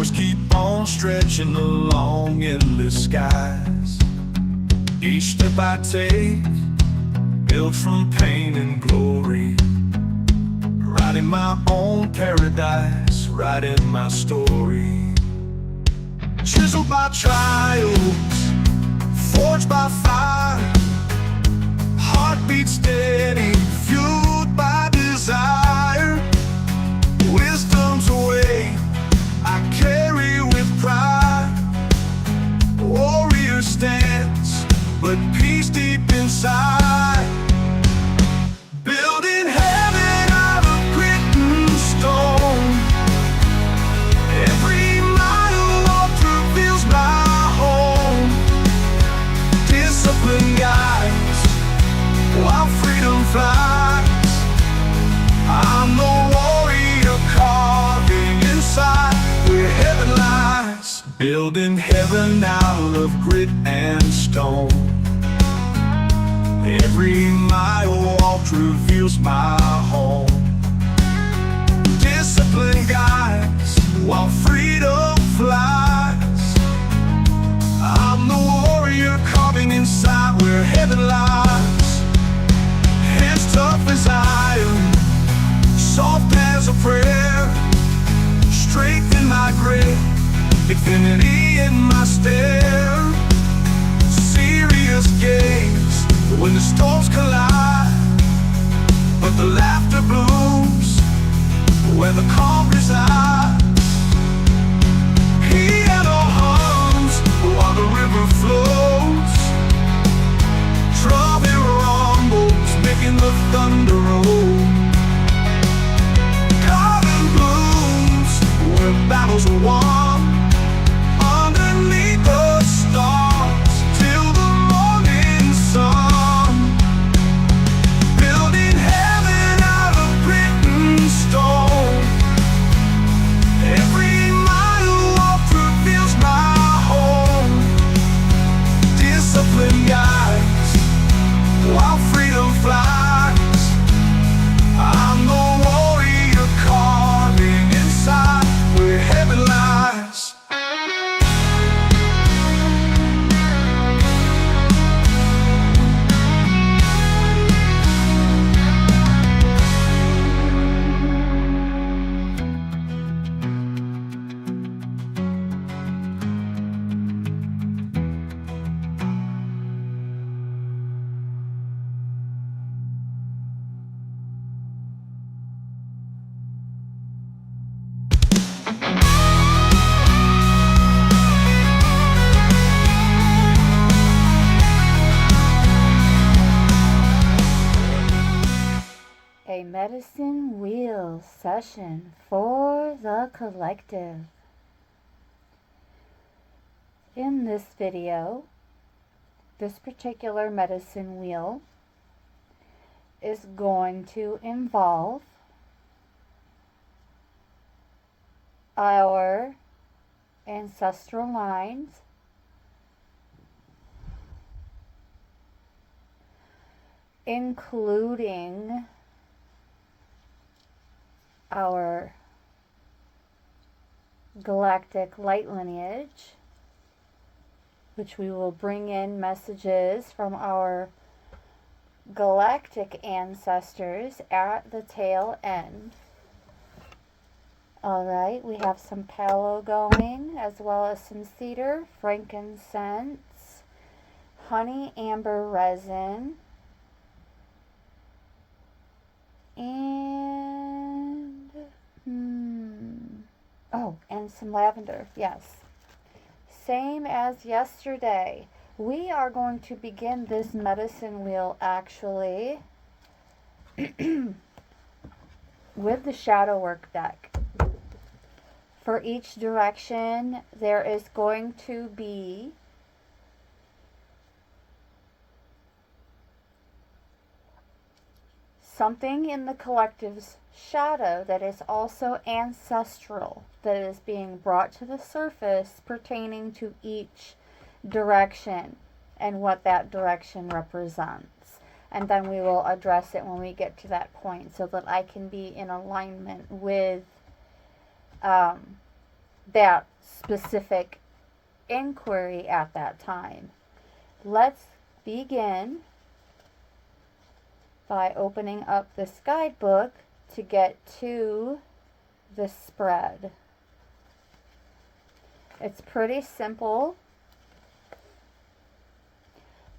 Stars keep on stretching along endless skies. Each step I take, built from pain and glory, writing my own paradise, writing my story. Chiseled by trials, forged by fire, heartbeat steady, fueled by desire. Wisdom's a way I carry with pride. Warrior stance, but peace deep inside. Building heaven out of grit and stone. Every mile walked reveals my home. Discipline guides while freedom flies. I'm the warrior carving inside where heaven lies. Building heaven out of grit and stone. Every mile walked reveals my home. Discipline guides while freedom flies. I'm the warrior carving inside where heaven lies. Hands tough as iron, soft as a prayer. Strength in my grip, infinity in my stare. Serious gaze when the storms collide, but the laughter blooms where the calm resides. Piano hums while the river flows. Trumpet rumbles, making the thunder roll. Garden blooms where battles are won. Underneath the stars till the morning sun. Building heaven out of grit and stone. Every mile walked reveals my home. Discipline guides while freedom flies. I'm the warrior carving inside where heaven lies. A medicine wheel session for the collective. In this video, this particular medicine wheel is going to involve our ancestral lines, including our galactic light lineage, which we will bring in messages from our galactic ancestors at the tail end. Alright, we have some tallow going, as well as some cedar, frankincense, honey amber resin, and some lavender, yes. Same as yesterday. We are going to begin this medicine wheel actually with the shadow work deck. For each direction, there is going to be something in the collective's shadow that is also ancestral, that is being brought to the surface pertaining to each direction and what that direction represents. And then we will address it when we get to that point so that I can be in alignment with that specific inquiry at that time. Let's begin by opening up this guidebook to get to the spread. It's pretty simple.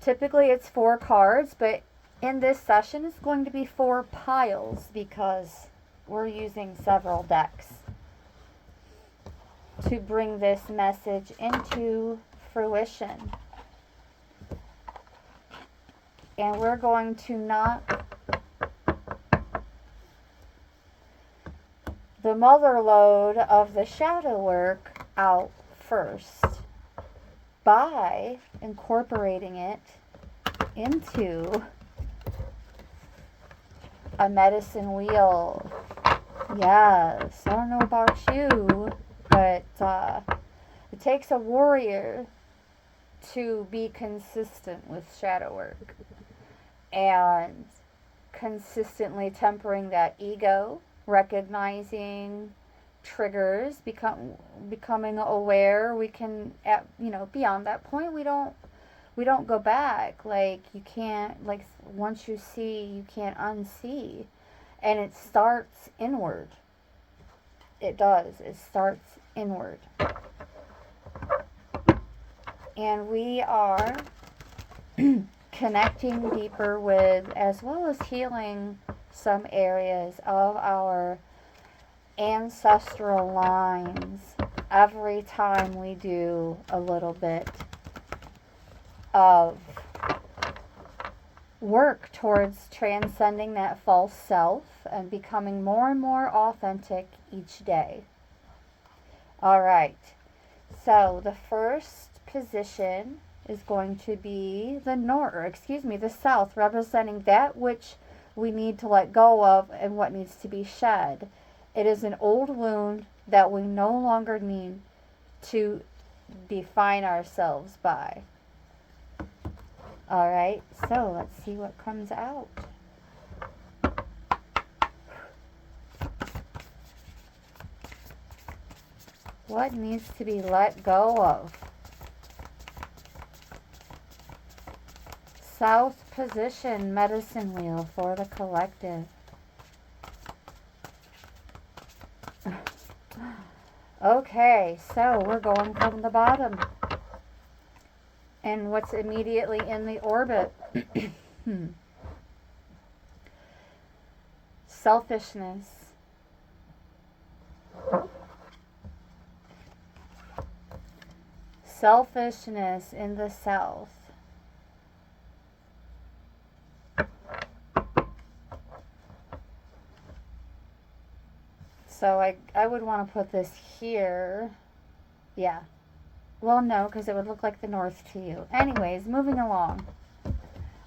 Typically it's 4 cards, but in this session it's going to be 4 piles because we're using several decks to bring this message into fruition. And we're going to knock the mother lode of the shadow work out first by incorporating it into a medicine wheel. Yes, I don't know about you, but it takes a warrior to be consistent with shadow work and consistently tempering that ego, recognizing triggers, becoming aware. We can, beyond that point, we don't go back. Like, you can't, like, once you see, you can't unsee. And it starts inward. It does. It starts inward. And we are connecting deeper with, as well as healing some areas of our ancestral lines every time we do a little bit of work towards transcending that false self and becoming more and more authentic each day. All right. So the first position is going to be the south, representing that which we need to let go of and what needs to be shed. It is an old wound that we no longer need to define ourselves by. All right, so let's see what comes out. What needs to be let go of? South position medicine wheel for the collective. Okay, so we're going from the bottom. And what's immediately in the orbit? Selfishness. Selfishness in the south. So I would want to put this here. Yeah. Well, no, because it would look like the north to you. Anyways, moving along.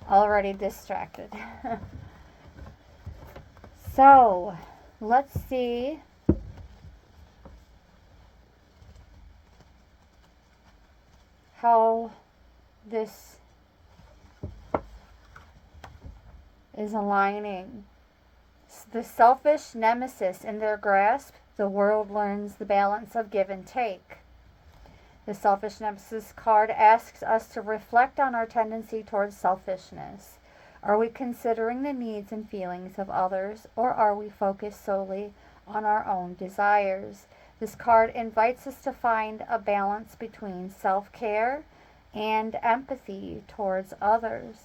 Already distracted. So, let's see. How this is aligning. The selfish nemesis in their grasp, the world learns the balance of give and take. The selfish nemesis card asks us to reflect on our tendency towards selfishness. Are we considering the needs and feelings of others, or are we focused solely on our own desires? This card invites us to find a balance between self-care and empathy towards others.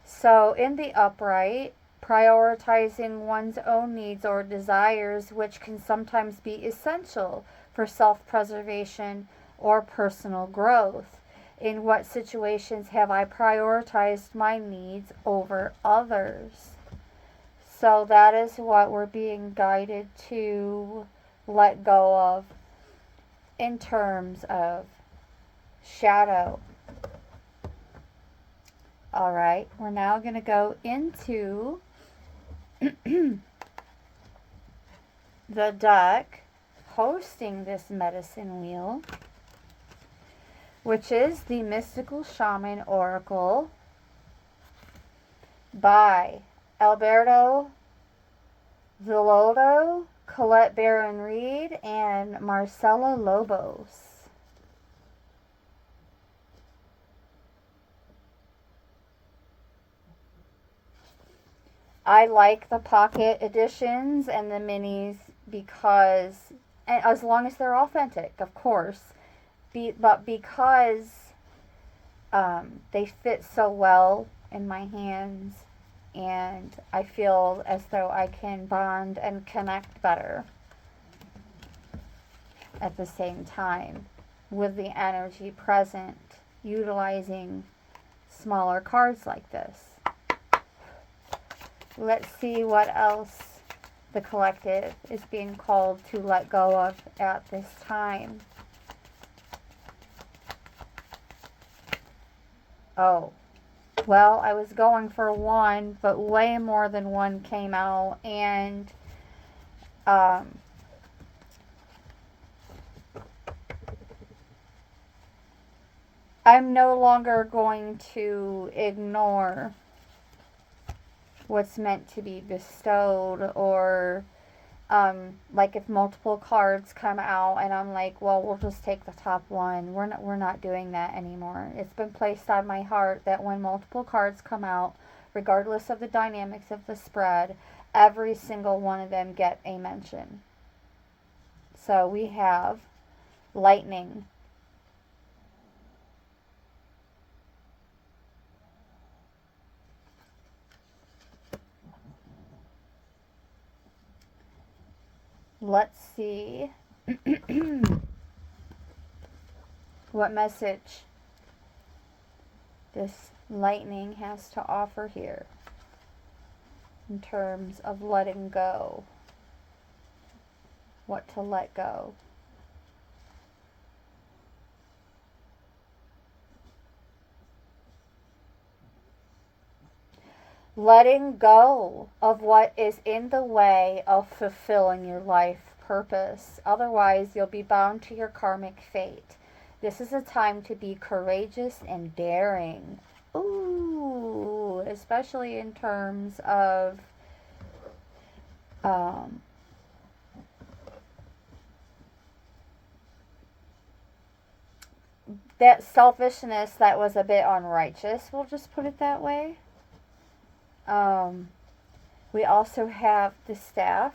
So in the upright, prioritizing one's own needs or desires, which can sometimes be essential for self-preservation or personal growth. In what situations have I prioritized my needs over others? So that is what we're being guided to let go of in terms of shadow. All right, we're now going to go into the deck hosting this medicine wheel, which is the Mystical Shaman Oracle by Alberto Villoldo Colette Baron Reed, and Marcela Lobos. I like the pocket editions and the minis because, and as long as they're authentic, of course, but because they fit so well in my hands, and I feel as though I can bond and connect better at the same time with the energy present, utilizing smaller cards like this. Let's see what else the collective is being called to let go of at this time. Oh, well, I was going for one, but way more than one came out, and I'm no longer going to ignore what's meant to be bestowed, or like if multiple cards come out and I'm like, well, we'll just take the top one. We're not doing that anymore. It's been placed on my heart that when multiple cards come out, regardless of the dynamics of the spread, every single one of them get a mention. So we have lightning, let's see what message this lightning has to offer here in terms of letting go. What to let go. Letting go of what is in the way of fulfilling your life purpose. Otherwise, you'll be bound to your karmic fate. This is a time to be courageous and daring. Ooh, especially in terms of that selfishness that was a bit unrighteous. We'll just put it that way. We also have the staff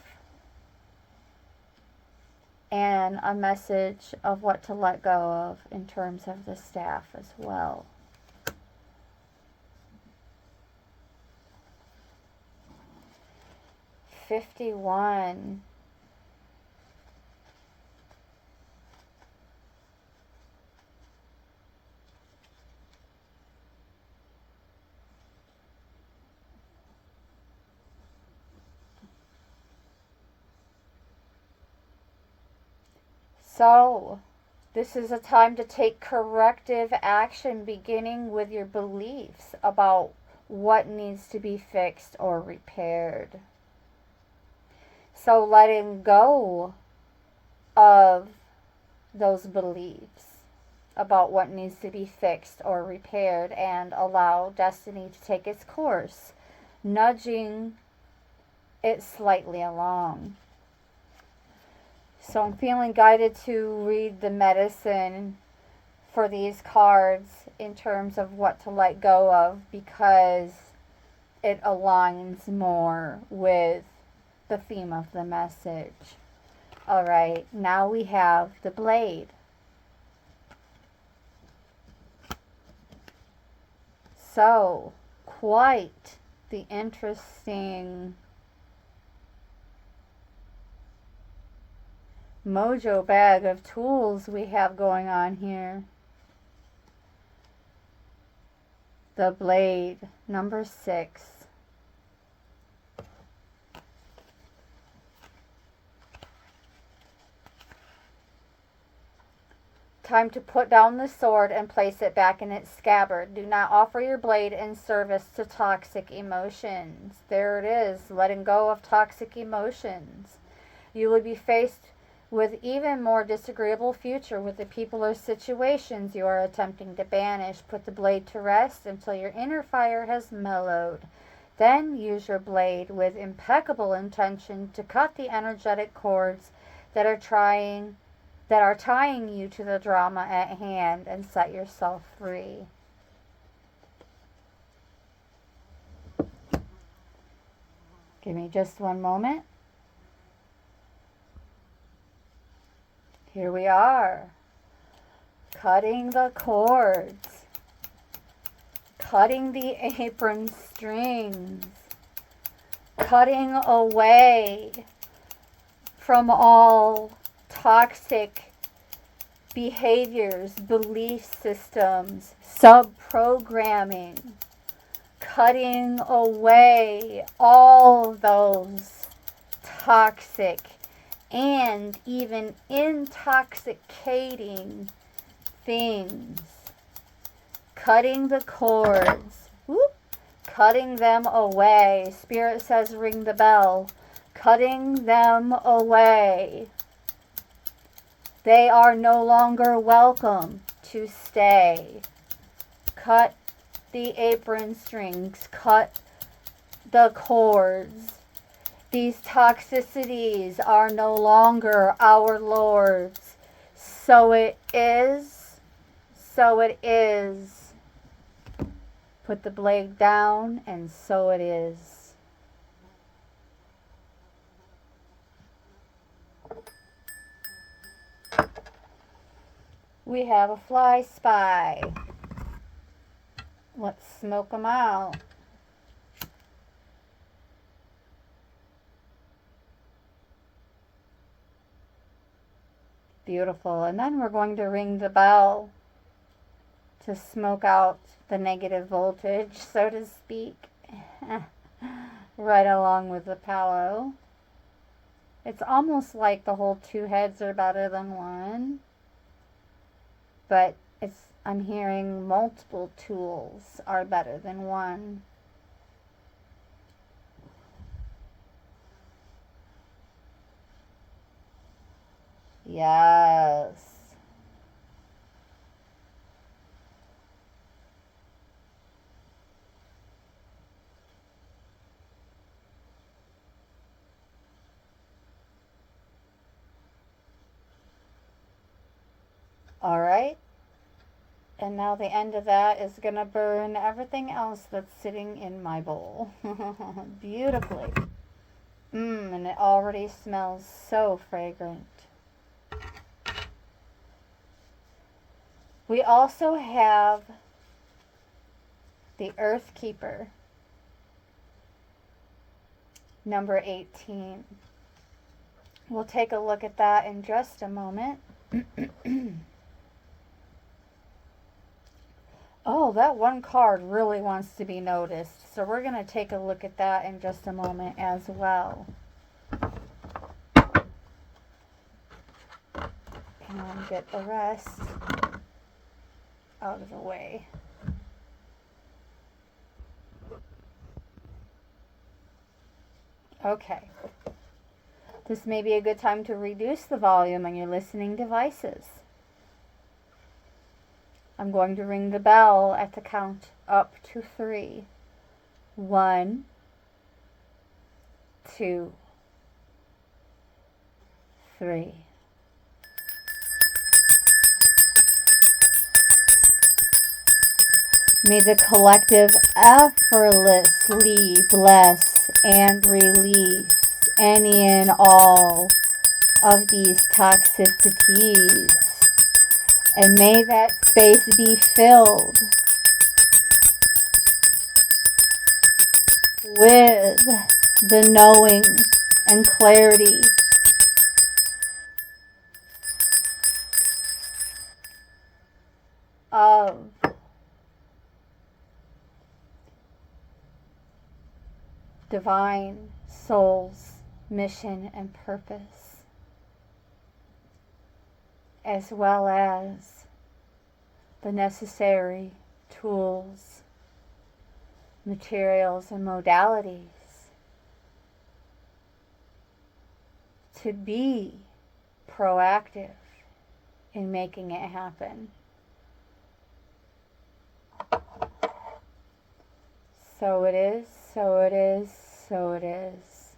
and a message of what to let go of in terms of the staff as well. $51. So, this is a time to take corrective action, beginning with your beliefs about what needs to be fixed or repaired. So, letting go of those beliefs about what needs to be fixed or repaired, and allow destiny to take its course, nudging it slightly along. So I'm feeling guided to read the medicine for these cards in terms of what to let go of, because it aligns more with the theme of the message. Alright, now we have the blade. So, quite the interesting mojo bag of tools we have going on here. The blade, number 6. Time to put down the sword and place it back in its scabbard. Do not offer your blade in service to toxic emotions. There it is, letting go of toxic emotions. You will be faced with even more disagreeable future with the people or situations you are attempting to banish. Put the blade to rest until your inner fire has mellowed. Then use your blade with impeccable intention to cut the energetic cords that are tying you to the drama at hand and set yourself free. Give me just one moment. Here we are, cutting the cords, cutting the apron strings, cutting away from all toxic behaviors, belief systems, sub-programming, cutting away all those toxic and even intoxicating things. Cutting the cords, cutting them away. Spirit says ring the bell. Cutting them away. They are no longer welcome to stay. Cut the apron strings. Cut the cords. These toxicities are no longer our lords. So it is. So it is. Put the blade down, and so it is. We have a fly spy. Let's smoke them out. Beautiful. And then we're going to ring the bell to smoke out the negative voltage, so to speak, right along with the palo. It's almost like the whole two heads are better than one, but I'm hearing multiple tools are better than one. Yes. All right. And now the end of that is going to burn everything else that's sitting in my bowl. Beautifully. And it already smells so fragrant. We also have the Earth Keeper, number 18. We'll take a look at that in just a moment. Oh, that one card really wants to be noticed. So we're going to take a look at that in just a moment as well. And get the rest out of the way. Okay. This may be a good time to reduce the volume on your listening devices. I'm going to ring the bell at the count up to 3. 1, 2, 3. May the collective effortlessly bless and release any and all of these toxicities. And may that space be filled with the knowing and clarity of divine soul's mission and purpose, as well as the necessary tools, materials, and modalities to be proactive in making it happen. So it is. So it is, so it is.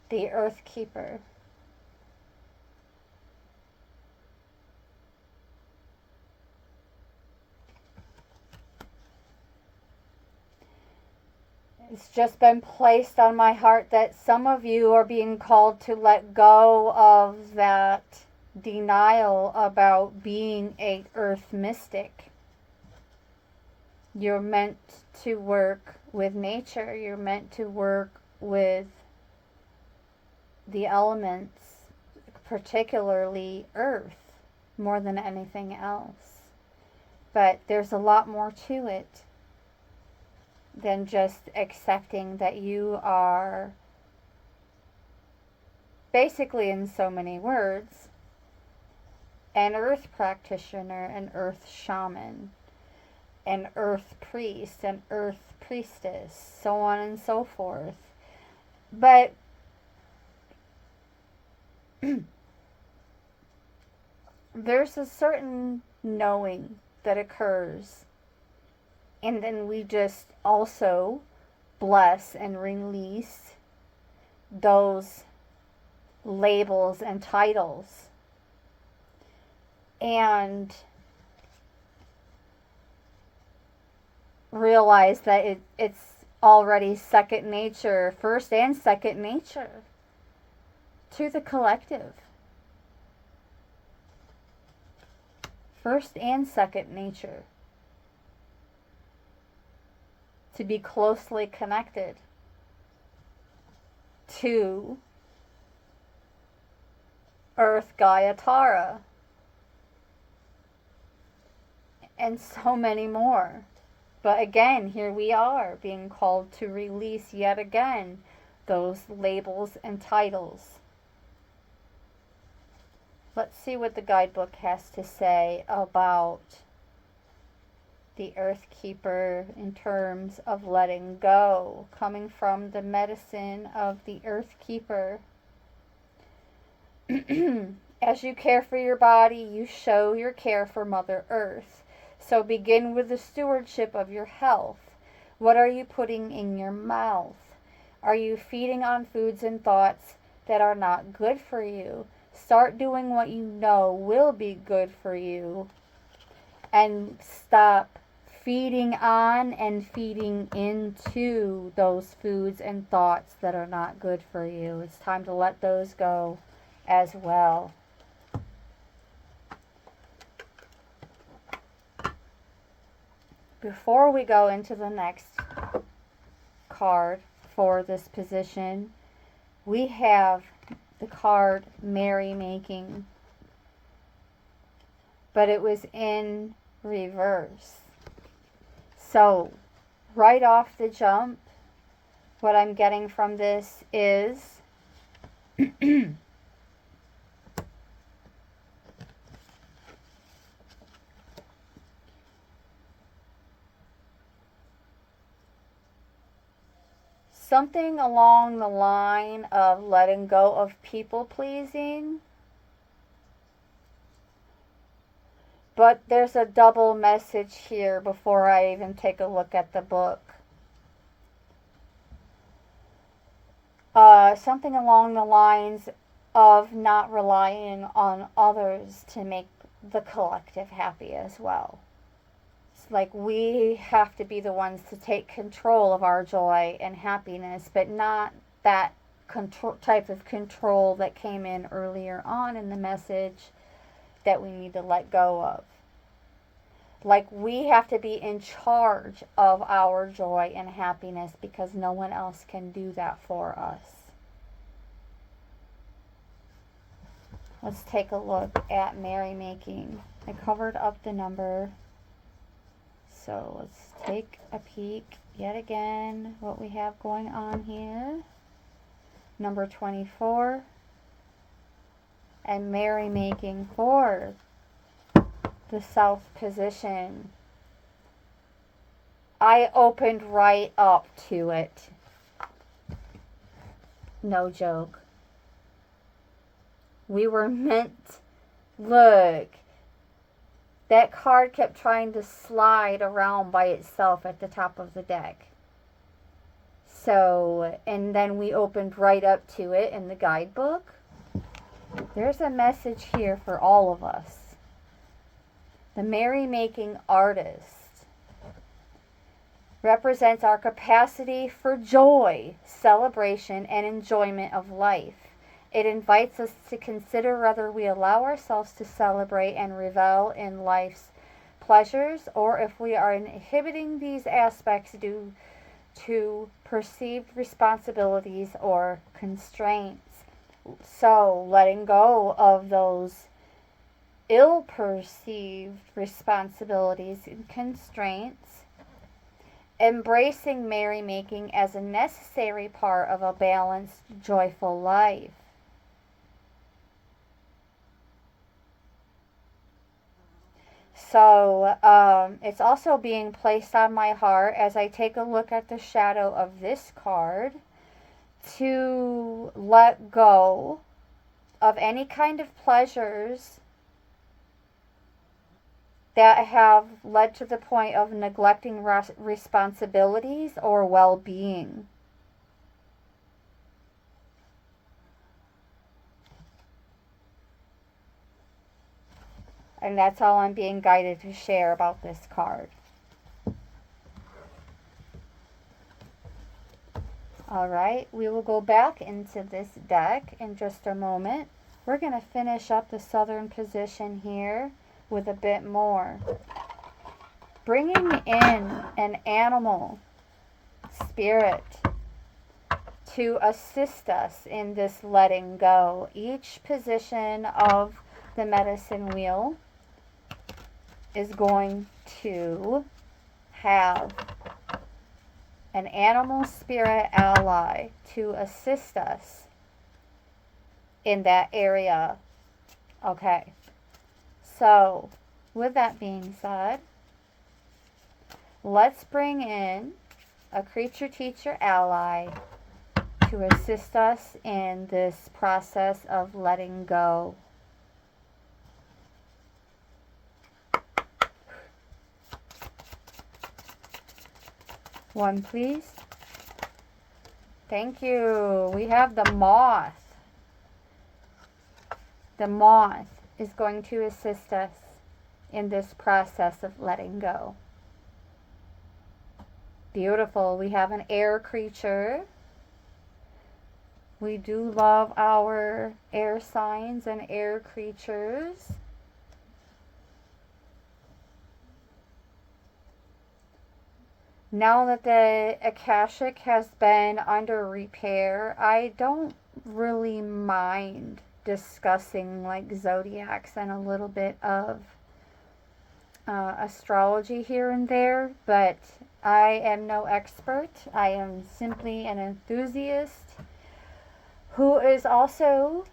The Earth Keeper. It's just been placed on my heart that some of you are being called to let go of that denial about being a earth mystic. You're meant to work with nature. You're meant to work with the elements, particularly earth, more than anything else. But there's a lot more to it than just accepting that you are, basically in so many words, an earth practitioner, an earth shaman, an earth priest, an earth priestess, so on and so forth. But there's a certain knowing that occurs, and then we just also bless and release those labels and titles. And realize that it's already second nature, first and second nature to the collective. First and second nature to be closely connected to Earth, Gaia, Tara, and so many more. But again, here we are being called to release yet again those labels and titles. Let's see what the guidebook has to say about the Earth Keeper in terms of letting go, coming from the medicine of the Earth Keeper. As you care for your body, you show your care for Mother Earth. So begin with the stewardship of your health. What are you putting in your mouth? Are you feeding on foods and thoughts that are not good for you? Start doing what you know will be good for you. And stop feeding on and feeding into those foods and thoughts that are not good for you. It's time to let those go as well. Before we go into the next card for this position, we have the card Merrymaking, but it was in reverse. So, right off the jump, what I'm getting from this is something along the line of letting go of people pleasing. But there's a double message here before I even take a look at the book. Something along the lines of not relying on others to make the collective happy as well. It's like we have to be the ones to take control of our joy and happiness, but not that type of control that came in earlier on in the message that we need to let go of. Like we have to be in charge of our joy and happiness because no one else can do that for us. Let's take a look at Merrymaking. I covered up the number. So let's take a peek yet again what we have going on here. Number 24. And Merrymaking for the South position. I opened right up to it. No joke. We were meant, look, that card kept trying to slide around by itself at the top of the deck. So, and then we opened right up to it in the guidebook. There's a message here for all of us. The merrymaking artist represents our capacity for joy, celebration, and enjoyment of life. It invites us to consider whether we allow ourselves to celebrate and revel in life's pleasures, or if we are inhibiting these aspects due to perceived responsibilities or constraints. So, letting go of those ill-perceived responsibilities and constraints, embracing merrymaking as a necessary part of a balanced, joyful life. So it's also being placed on my heart as I take a look at the shadow of this card to let go of any kind of pleasures that have led to the point of neglecting responsibilities or well-being. And that's all I'm being guided to share about this card. Alright, we will go back into this deck in just a moment. We're going to finish up the southern position here with a bit more. Bringing in an animal spirit to assist us in this letting go. Each position of the medicine wheel is going to have an animal spirit ally to assist us in that area. Okay, so with that being said, let's bring in a creature teacher ally to assist us in this process of letting go. One, please. Thank you. We have the moth. The moth is going to assist us in this process of letting go. Beautiful. We have an air creature. We do love our air signs and air creatures. Now that the Akashic has been under repair, I don't really mind discussing like zodiacs and a little bit of astrology here and there, but I am no expert. I am simply an enthusiast who is also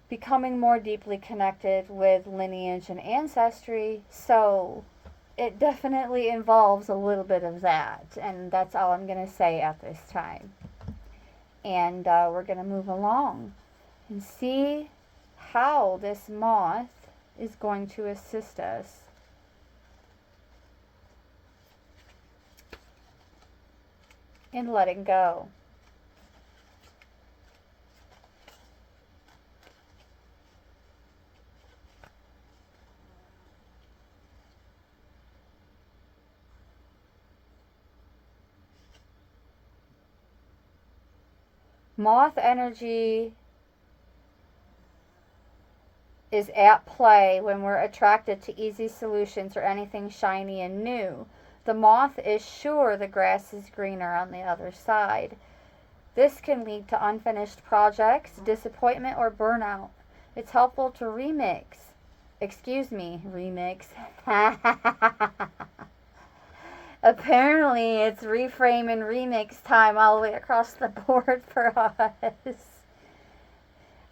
becoming more deeply connected with lineage and ancestry, so it definitely involves a little bit of that, and that's all I'm going to say at this time. And we're going to move along and see how this moth is going to assist us in letting go. Moth energy is at play when we're attracted to easy solutions or anything shiny and new. The moth is sure the grass is greener on the other side. This can lead to unfinished projects, disappointment, or burnout. It's helpful to remix. Apparently, it's reframe and remix time all the way across the board for us.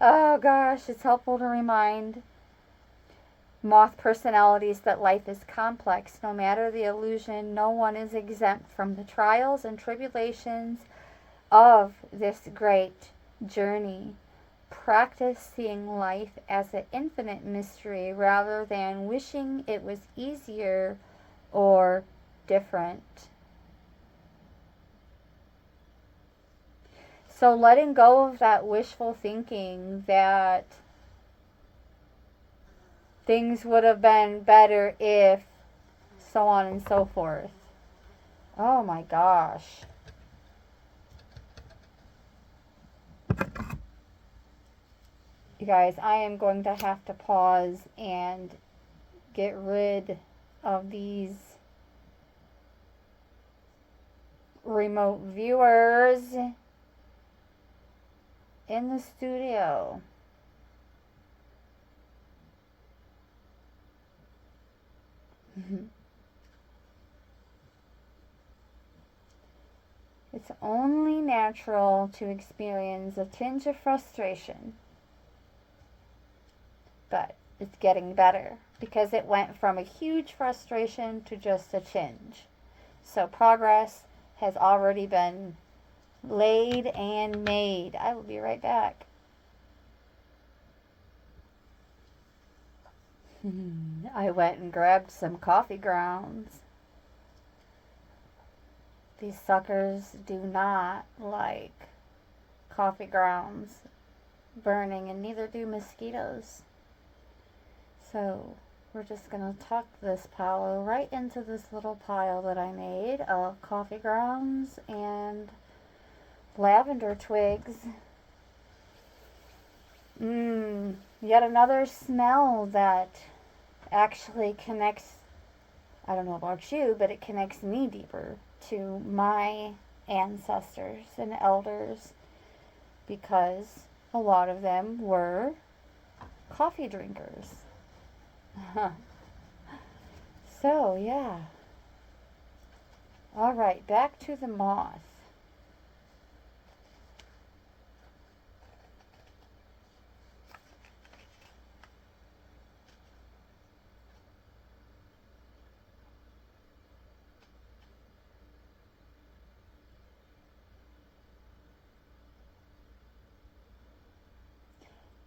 Oh gosh, it's helpful to remind moth personalities that life is complex. No matter the illusion, no one is exempt from the trials and tribulations of this great journey. Practice seeing life as an infinite mystery rather than wishing it was easier or different. So letting go of that wishful thinking that things would have been better if, so on and so forth. Oh my gosh. You guys, I am going to have to pause and get rid of these remote viewers in the studio. It's only natural to experience a tinge of frustration, but it's getting better because it went from a huge frustration to just a tinge. So progress has already been laid and made. I will be right back. I went and grabbed some coffee grounds. These suckers do not like coffee grounds burning, and neither do mosquitoes. So we're just going to tuck this palo right into this little pile that I made of coffee grounds and lavender twigs. Yet another smell that actually connects, I don't know about you, but it connects me deeper to my ancestors and elders because a lot of them were coffee drinkers. So, yeah. Alright, back to the moth.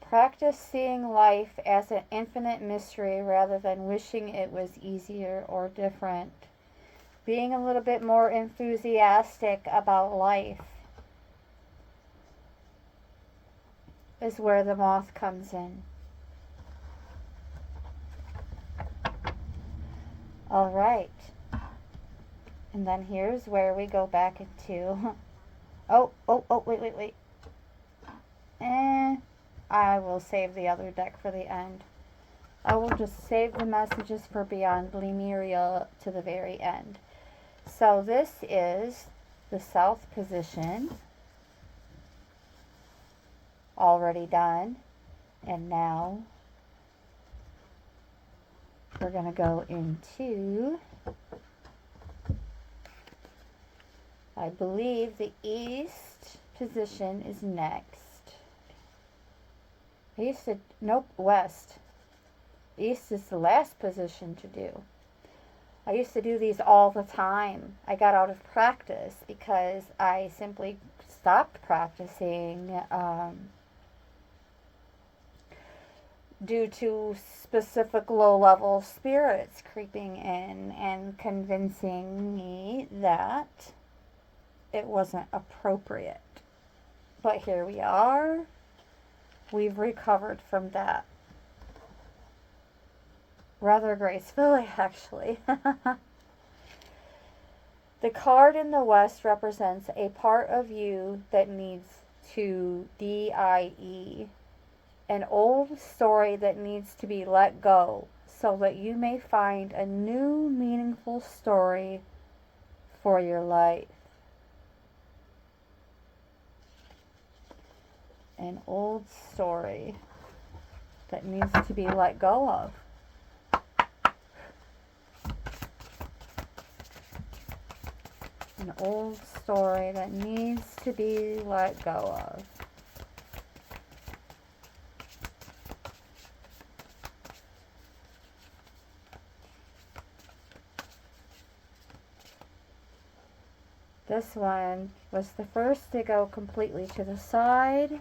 Practice seeing life as an infinite mystery rather than wishing it was easier or different. Being a little bit more enthusiastic about life is where the moth comes in. Alright. And then here's where we go back into... wait. I will save the other deck for the end. I will just save the messages for Beyond Lemuria to the very end. So this is the south position. Already done. And now we're going to go into, I believe the east position is next. West. East is the last position to do. I used to do these all the time. I got out of practice because I simply stopped practicing due to specific low-level spirits creeping in and convincing me that it wasn't appropriate. But here we are. We've recovered from that. Rather gracefully, actually. The card in the West represents a part of you that needs to die. An old story that needs to be let go so that you may find a new meaningful story for your life. An old story that needs to be let go of. An old story that needs to be let go of. This one was the first to go completely to the side.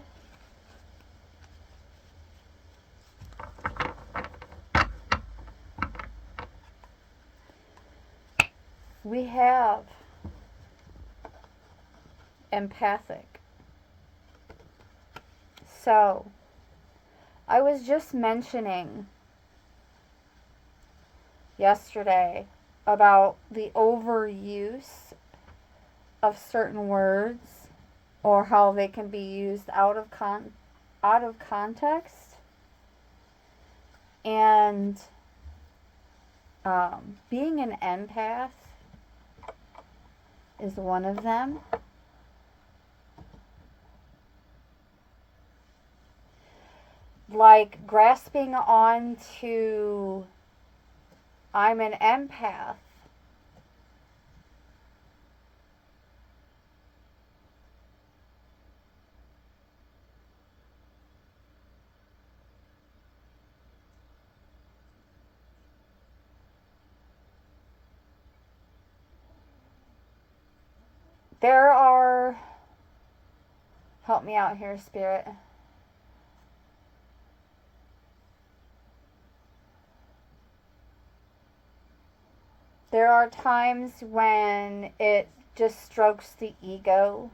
have empathic. So, I was just mentioning yesterday about the overuse of certain words or how they can be used out of context, and being an empath is one of them. Like grasping on to I'm an empath. There are, help me out here, Spirit. There are times when it just strokes the ego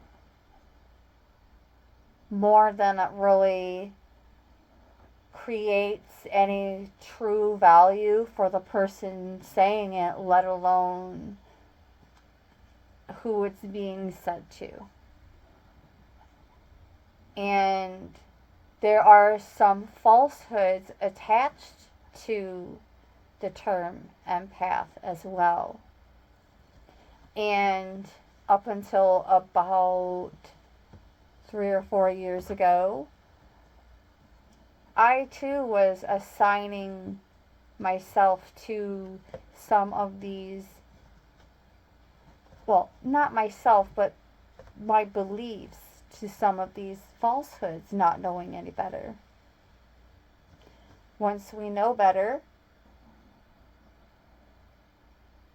more than it really creates any true value for the person saying it, let alone who it's being said to. And there are some falsehoods attached to the term empath as well. And up until about 3 or 4 years ago, I too was assigning myself to some of these, well, not myself, but my beliefs to some of these falsehoods, not knowing any better. Once we know better,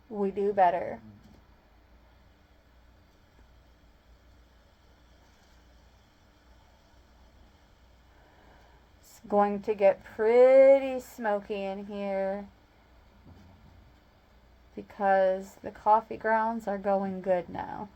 we do better. It's going to get pretty smoky in here because the coffee grounds are going good now.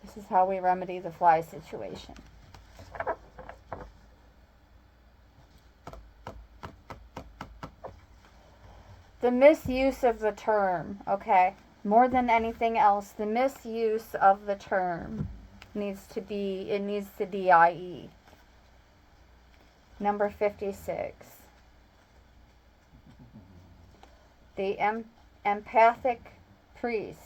This is how we remedy the fly situation. The misuse of the term, okay? More than anything else, the misuse of the term needs to DIE. Number 56. The empathic priest.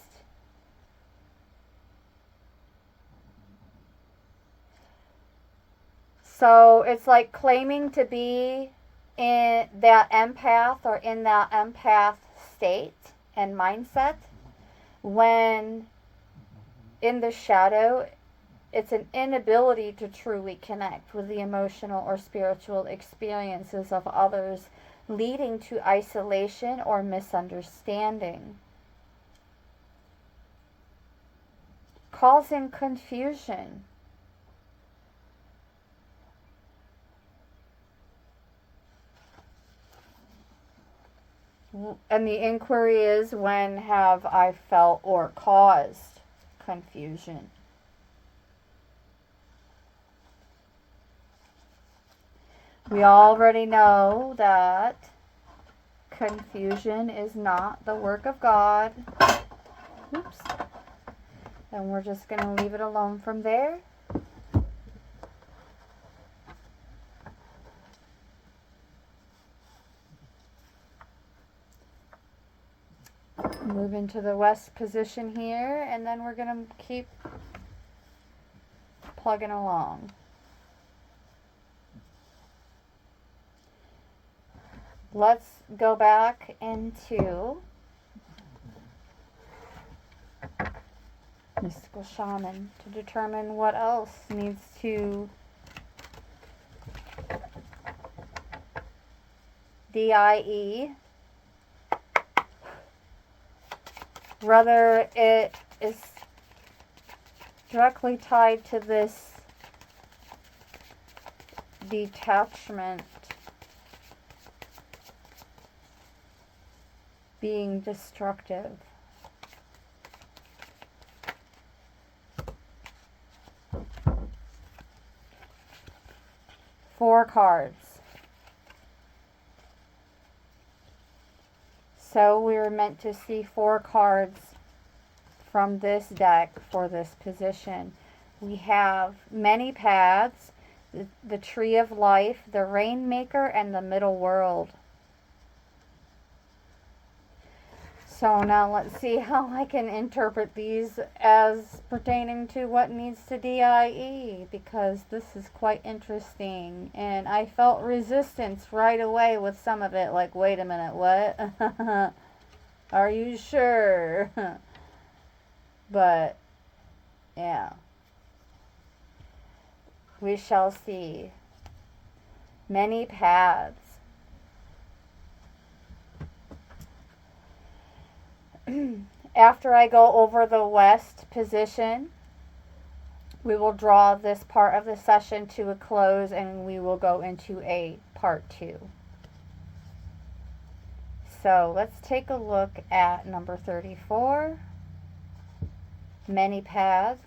So it's like claiming to be in that empath or in that empath state and mindset when in the shadow it's an inability to truly connect with the emotional or spiritual experiences of others, leading to isolation or misunderstanding, causing confusion. And the inquiry is, when have I felt or caused confusion? We already know that confusion is not the work of God. Oops. And we're just going to leave it alone from there. Move into the west position here, and then we're going to keep plugging along. Let's go back into mystical shaman to determine what else needs to DIE whether it is directly tied to this detachment being destructive. Four cards. So we were meant to see four cards from this deck for this position. We have many paths, the Tree of Life, the Rainmaker, and the Middle World. So now let's see how I can interpret these as pertaining to what needs to DIE, because this is quite interesting. And I felt resistance right away with some of it, like, wait a minute, what? Are you sure? But, yeah. We shall see. Many paths. After I go over the west position, we will draw this part of the session to a close and we will go into a part 2. So let's take a look at number 34, many paths.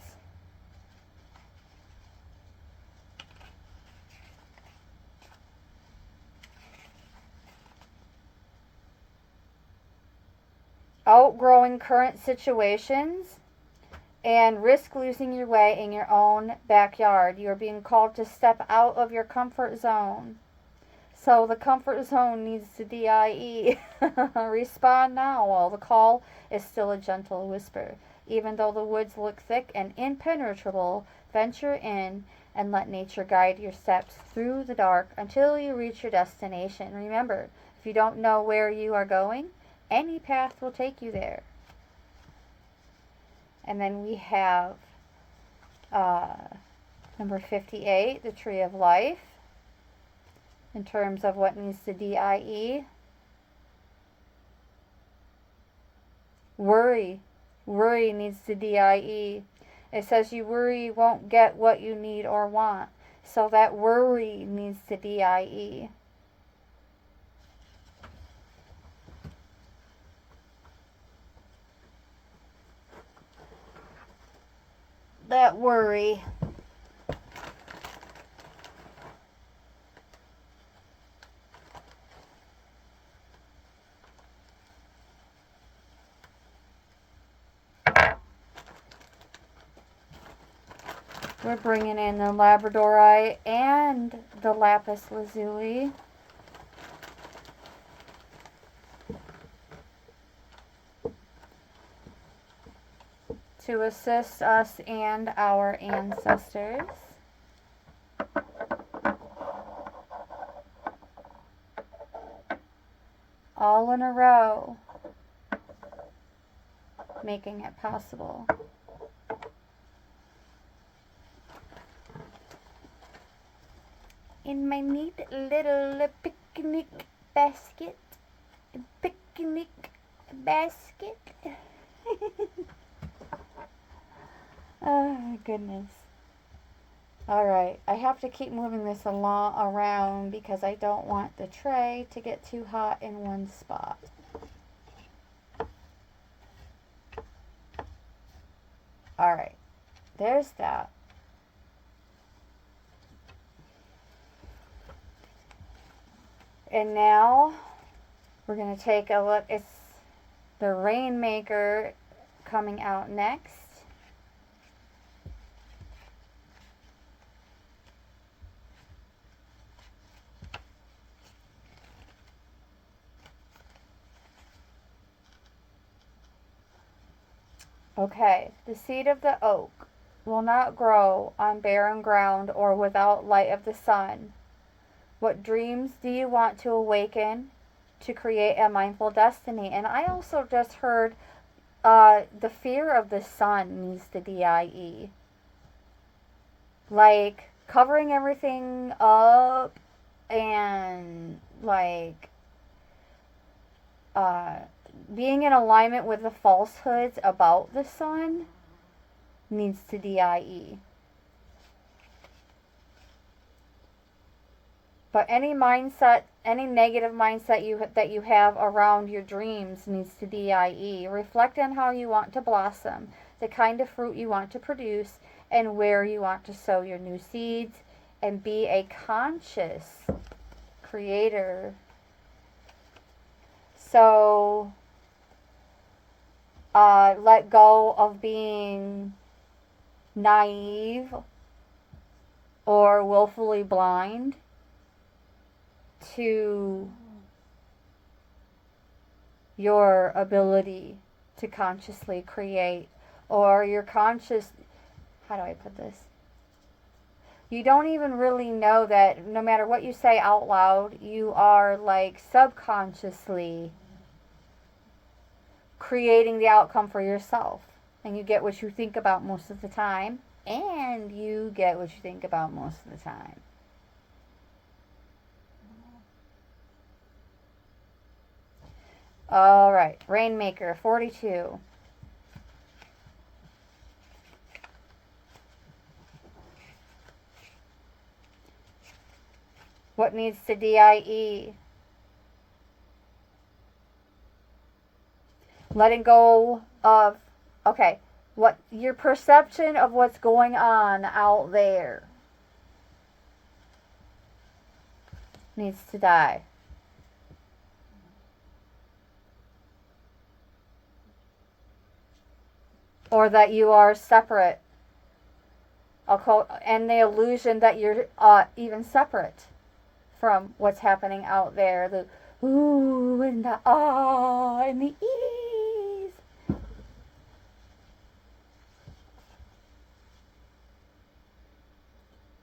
Outgrowing current situations and risk losing your way in your own backyard. You're being called to step out of your comfort zone. So the comfort zone needs to DIE. Respond now while the call is still a gentle whisper. Even though the woods look thick and impenetrable, venture in and let nature guide your steps through the dark until you reach your destination. Remember, if you don't know where you are going, any path will take you there. And then we have number 58, the Tree of Life, in terms of what needs to DIE. Worry. Worry needs to DIE. It says you worry you won't get what you need or want. So that worry needs to DIE. That worry. We're bringing in the Labradorite and the Lapis Lazuli. To assist us and our ancestors. All in a row, making it possible. In my neat little picnic basket. Oh, goodness. Alright, I have to keep moving this around because I don't want the tray to get too hot in one spot. Alright, there's that. And now we're going to take a look. It's the Rainmaker coming out next. Okay, the seed of the oak will not grow on barren ground or without light of the sun. What dreams do you want to awaken to create a mindful destiny? And I also just heard the fear of the sun needs to DIE. Like covering everything up and like being in alignment with the falsehoods about the sun needs to DIE. But any mindset, any negative mindset that you have around your dreams needs to DIE. Reflect on how you want to blossom, the kind of fruit you want to produce, and where you want to sow your new seeds, and be a conscious creator. So, let go of being naive or willfully blind to your ability to consciously create, or your conscious, how do I put this? You don't even really know that no matter what you say out loud, you are like subconsciously creating the outcome for yourself. And you get what you think about most of the time, and you get what you think about most of the time. All right, Rainmaker 42. What needs to DIE? Letting go of, okay, what your perception of what's going on out there needs to die. Or that you are separate. And the illusion that you're even separate from what's happening out there. The ooh and the ah and the ease.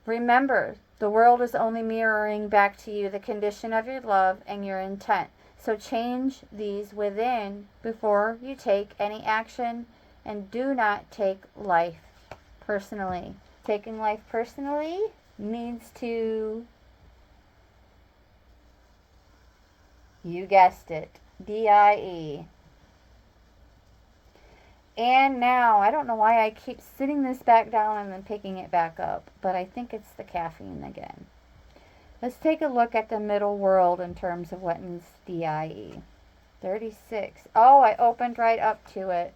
Remember, the world is only mirroring back to you the condition of your love and your intent. So change these within before you take any action, and do not take life personally. Taking life personally needs to, you guessed it, DIE. And now, I don't know why I keep sitting this back down and then picking it back up, but I think it's the caffeine again. Let's take a look at the middle world in terms of what needs DIE. 36. Oh, I opened right up to it.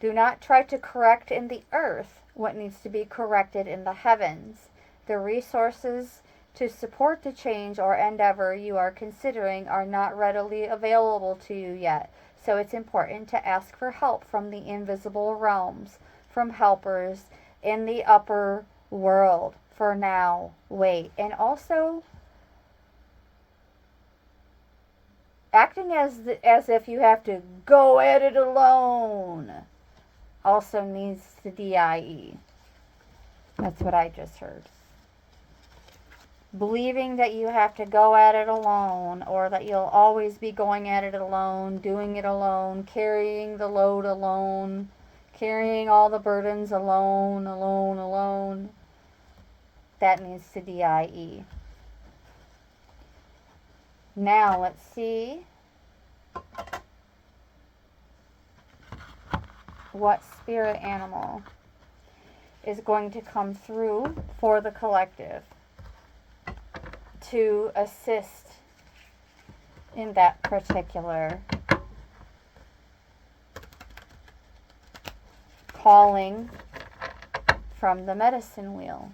Do not try to correct in the earth what needs to be corrected in the heavens. The resources to support the change or endeavor you are considering are not readily available to you yet. So it's important to ask for help from the invisible realms, from helpers in the upper world. For now, wait. And also, acting as if you have to go at it alone also needs to DIE. That's what I just heard. Believing that you have to go at it alone, or that you'll always be going at it alone, doing it alone, carrying the load alone, carrying all the burdens alone, that needs to DIE. Now let's see what spirit animal is going to come through for the collective to assist in that particular calling from the medicine wheel.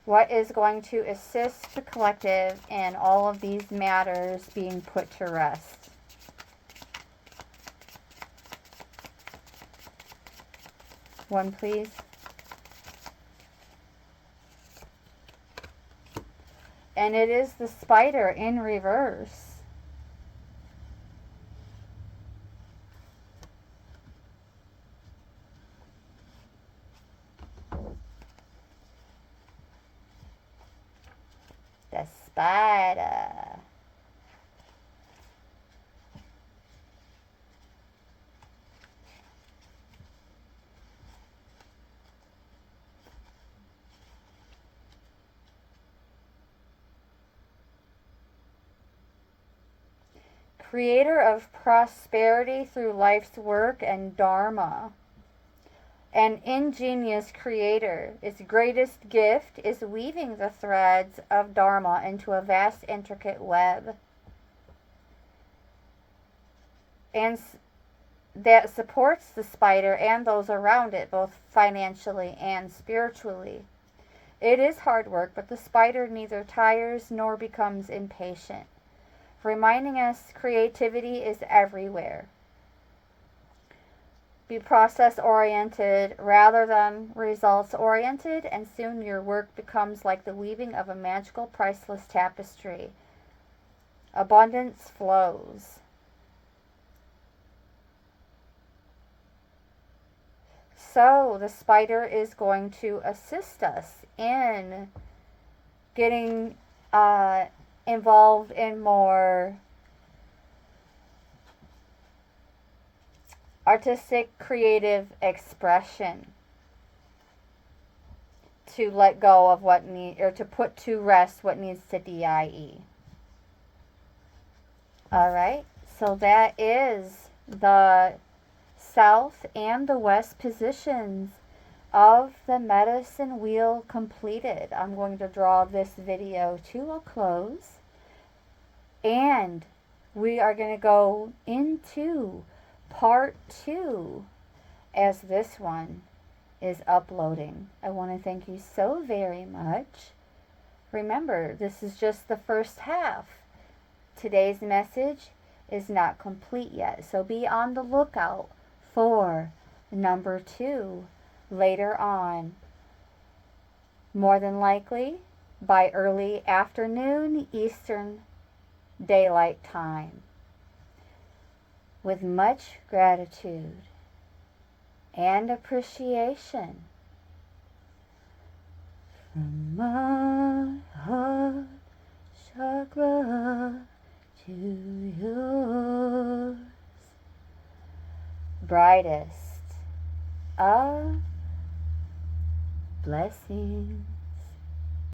What is going to assist the collective in all of these matters being put to rest? One, please. And it is the spider in reverse. The spider. creator of prosperity through life's work and dharma. An ingenious creator. Its greatest gift is weaving the threads of dharma into a vast, intricate web, and that supports the spider and those around it, both financially and spiritually. It is hard work, but the spider neither tires nor becomes impatient, reminding us creativity is everywhere. Be process-oriented rather than results-oriented, and soon your work becomes like the weaving of a magical, priceless tapestry. Abundance flows. So the spider is going to assist us in getting involved in more artistic, creative expression, to let go of what or to put to rest what needs to die. All right, so that is the south and the west positions of the medicine wheel completed. I'm going to draw this video to a close, and we are going to go into part 2 as this one is uploading. I want to thank you so very much. Remember, this is just the first half. Today's message is not complete yet, so be on the lookout for number 2 later on. More than likely by early afternoon Eastern Daylight Time. With much gratitude and appreciation from my heart chakra to yours, brightest of blessings.